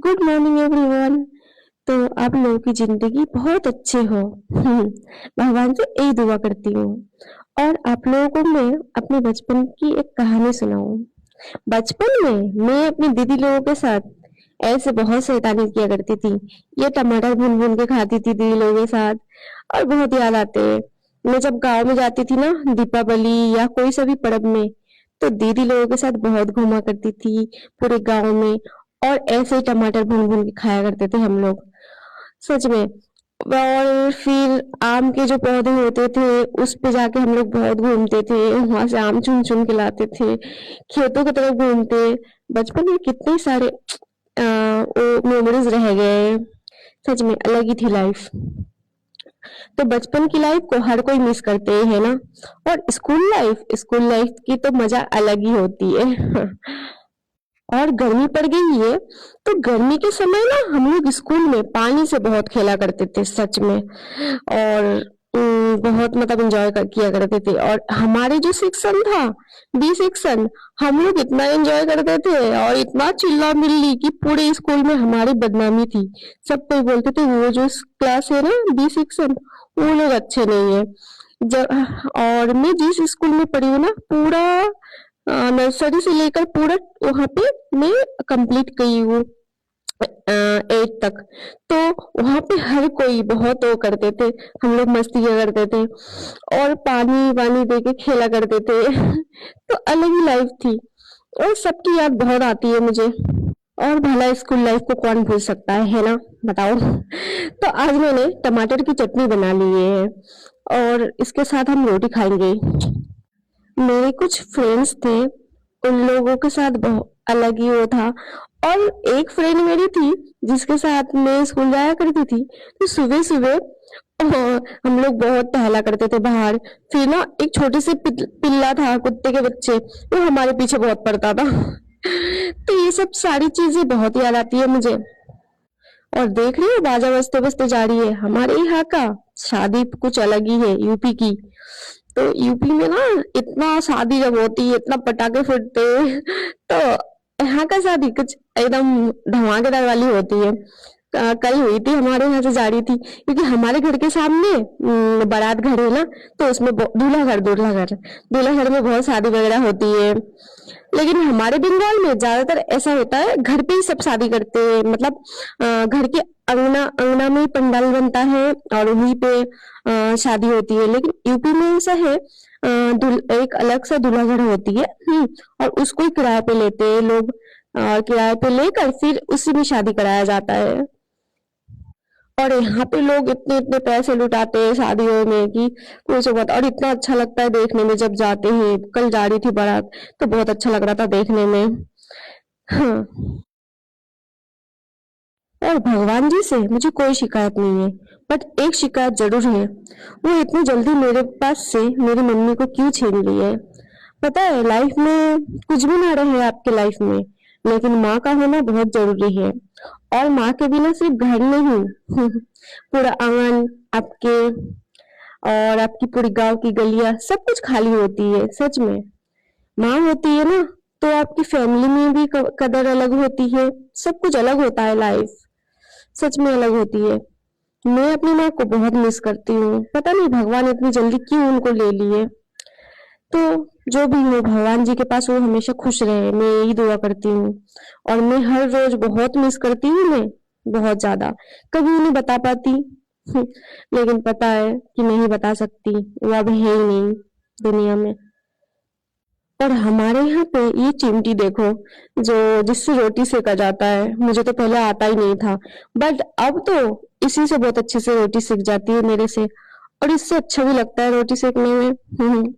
Good morning everyone. तो आप लोगों की जिंदगी बहुत अच्छे हो। भगवान से यही दुआ करती हूँ। और आप लोगों को मैं अपने बचपन की एक कहानी सुनाऊं। बचपन में मैं अपनी दीदी लोगों के साथ ऐसे बहुत शैतानी किया करती थी। ये टमाटर भून भून के खाती थी दीदी लोगों के साथ। और बहुत याद आते हैं। मैं जब गांव में जाती थी ना, दीपावली या कोई सा भी पर्व में, तो दीदी लोगों के साथ बहुत घूमा करती थी पूरे गांव में। और ऐसे ही टमाटर भून भून के खाया करते थे हम लोग, सच में। और फिर आम के जो पौधे होते थे उस पे जाके हम लोग बहुत घूमते थे, वहां से आम चुन चुन के लाते थे, खेतों की तरफ घूमते। बचपन में कितने सारे वो मेमोरीज रह गए। सच में अलग ही थी लाइफ। तो बचपन की लाइफ को हर कोई मिस करते है ना। और स्कूल लाइफ की तो मजा अलग ही होती है। और गर्मी पड़ गई है, तो गर्मी के समय ना हम लोग स्कूल में पानी से बहुत खेला करते थे, सच में। और बहुत मतलब एंजॉय किया करते थे। और हमारे जो सेक्शन था, बी सेक्शन, हम लोग इतना एंजॉय करते थे और इतना चिल्ला मिल्ली कि पूरे स्कूल में हमारी बदनामी थी। सब कोई बोलते थे वो जो क्लास है ना, बी सेक्शन, वो लोग अच्छे नहीं है। जब और मैं जिस स्कूल में पढ़ी हूँ ना, पूरा नर्सरी से लेकर पूरा वहां पे मैं कंप्लीट की हूँ, 8 तक। तो वहां पे हर कोई बहुत वो करते थे। हम लोग मस्ती किया करते थे और पानी वानी दे के खेला करते थे। तो अलग ही लाइफ थी। और सबकी याद बहुत आती है मुझे। और भला स्कूल लाइफ को कौन भूल सकता है ना। बताओ। तो आज मैंने टमाटर की चटनी बना ली है और इसके साथ हम रोटी खाएंगे। मेरे कुछ फ्रेंड्स थे, उन लोगों के साथ बहुत अलग ही वो था। और एक फ्रेंड मेरी थी जिसके साथ मैं स्कूल जाया करती थी। तो सुबह सुबह हम लोग बहुत टहला करते थे बाहर। फिर ना एक छोटे से पिल्ला था, कुत्ते के बच्चे, वो हमारे पीछे बहुत पड़ता था। तो ये सब सारी चीजें बहुत याद आती है मुझे। और देख रही हो बाजा बजते बजते जा रही है हमारे यहाँ का। शादी कुछ अलग ही है यूपी की। तो यूपी में ना इतना शादी जब होती है, इतना पटाखे फूटते हैं। तो यहाँ का शादी कुछ एकदम धमाकेदार वाली होती है। कल हुई थी, हमारे यहाँ से जा रही थी, क्योंकि हमारे घर के सामने बारात घर है ना। तो उसमें दूल्हा घर में बहुत शादी वगैरह होती है। लेकिन हमारे बंगाल में ज्यादातर ऐसा होता है, घर पे ही सब शादी करते हैं। मतलब घर के अंगना अंगना में ही पंडाल बनता है और वहीं पे शादी होती है। लेकिन यूपी में ऐसा है, एक अलग सा दूल्हा घर होती है। और उसको ही किराए पे लेते हैं लोग। और किराए पे लेकर फिर उसी में शादी कराया जाता है। और यहाँ पे लोग इतने इतने पैसे लुटाते हैं शादियों में कि पूछो मत। और इतना अच्छा लगता है देखने में जब जाते हैं। कल जा रही थी बारात, तो बहुत अच्छा लग रहा था देखने में। हाँ। और भगवान जी से मुझे कोई शिकायत नहीं है। बट एक शिकायत जरूर है, वो इतनी जल्दी मेरे पास से मेरी मम्मी को क्यों छीन ली है। पता है, लाइफ में कुछ भी ना रहे आपके लाइफ में, लेकिन माँ का होना बहुत जरूरी है। और माँ के बिना सिर्फ घर नहीं, पूरा आंगन आपके और आपकी पूरी गांव की गलियां सब कुछ खाली होती है, सच में। माँ होती है ना, तो आपकी फैमिली में भी कदर अलग होती है। सब कुछ अलग होता है, लाइफ सच में अलग होती है। मैं अपनी माँ को बहुत मिस करती हूँ। पता नहीं भगवान इतनी जल्दी क्यों उनको ले लिए। तो जो भी हो, भगवान जी के पास वो हमेशा खुश रहे, मैं यही दुआ करती हूँ। और मैं हर रोज बहुत मिस करती हूँ, मैं बहुत ज्यादा। कभी नहीं बता पाती। लेकिन पता है कि नहीं बता सकती, वो अब है ही नहीं दुनिया में। और हमारे यहाँ पे ये चिमटी देखो, जो जिससे रोटी सेका जाता है, मुझे तो पहले आता ही नहीं था। बट अब तो इसी से बहुत अच्छे से रोटी सेक जाती है मेरे से। और इससे अच्छा भी लगता है रोटी सेकने में।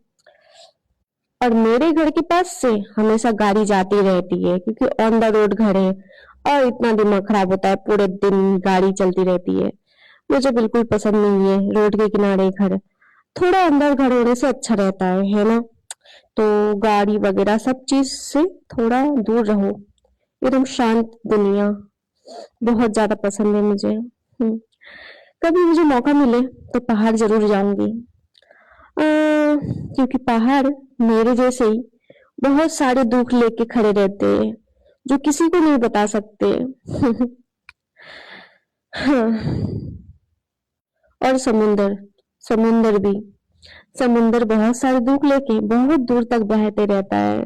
और मेरे घर के पास से हमेशा गाड़ी जाती रहती है, क्योंकि ऑन द रोड घर है। और इतना दिमाग खराब होता है, पूरे दिन गाड़ी चलती रहती है। मुझे बिल्कुल पसंद नहीं है रोड के किनारे घर। थोड़ा अंदर घर होने से अच्छा रहता है ना। तो गाड़ी वगैरह सब चीज से थोड़ा दूर रहो, एकदम शांत दुनिया बहुत ज्यादा पसंद है मुझे। कभी मुझे मौका मिले तो पहाड़ जरूर जाऊंगी। क्योंकि पहाड़ मेरे जैसे ही बहुत सारे दुख लेके खड़े रहते हैं। जो किसी को नहीं बता सकते। हाँ, और समुंदर, समुंदर भी, समुंदर बहुत सारे दुख लेके बहुत दूर तक बहते रहता है।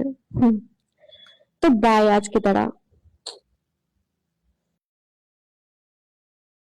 तो बाय आज की तरह।